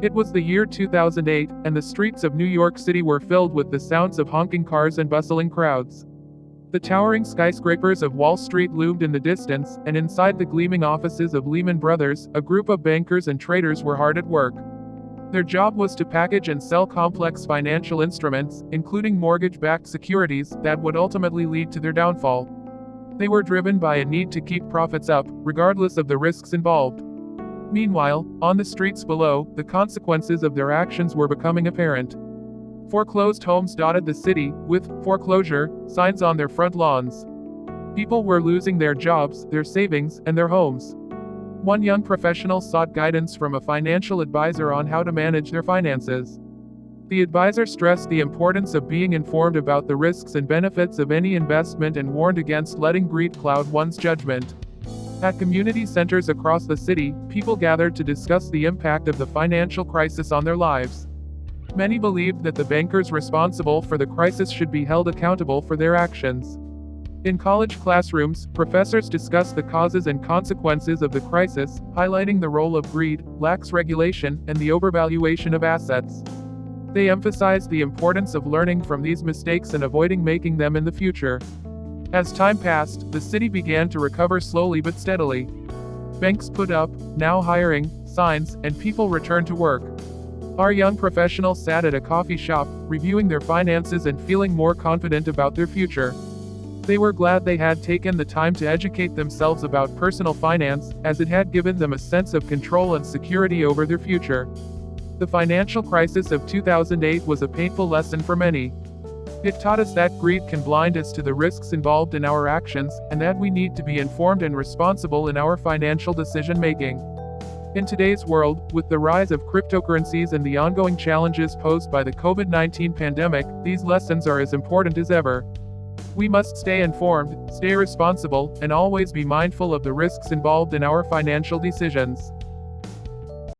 It was the year 2008, and the streets of New York City were filled with the sounds of honking cars and bustling crowds. The towering skyscrapers of Wall Street loomed in the distance, and inside the gleaming offices of Lehman Brothers, a group of bankers and traders were hard at work. Their job was to package and sell complex financial instruments, including mortgage-backed securities, that would ultimately lead to their downfall. They were driven by a need to keep profits up, regardless of the risks involved. Meanwhile, on the streets below, the consequences of their actions were becoming apparent. Foreclosed homes dotted the city, with "foreclosure" signs on their front lawns. People were losing their jobs, their savings, and their homes. One young professional sought guidance from a financial advisor on how to manage their finances. The advisor stressed the importance of being informed about the risks and benefits of any investment and warned against letting greed cloud one's judgment. At community centers across the city, people gathered to discuss the impact of the financial crisis on their lives. Many believed that the bankers responsible for the crisis should be held accountable for their actions. In college classrooms, professors discussed the causes and consequences of the crisis, highlighting the role of greed, lax regulation, and the overvaluation of assets. They emphasized the importance of learning from these mistakes and avoiding making them in the future. As time passed, the city began to recover slowly but steadily. Banks put up, "Now hiring," signs, and people returned to work. Our young professionals sat at a coffee shop, reviewing their finances and feeling more confident about their future. They were glad they had taken the time to educate themselves about personal finance, as it had given them a sense of control and security over their future. The financial crisis of 2008 was a painful lesson for many. It taught us that greed can blind us to the risks involved in our actions, and that we need to be informed and responsible in our financial decision-making. In today's world, with the rise of cryptocurrencies and the ongoing challenges posed by the COVID-19 pandemic, these lessons are as important as ever. We must stay informed, stay responsible, and always be mindful of the risks involved in our financial decisions.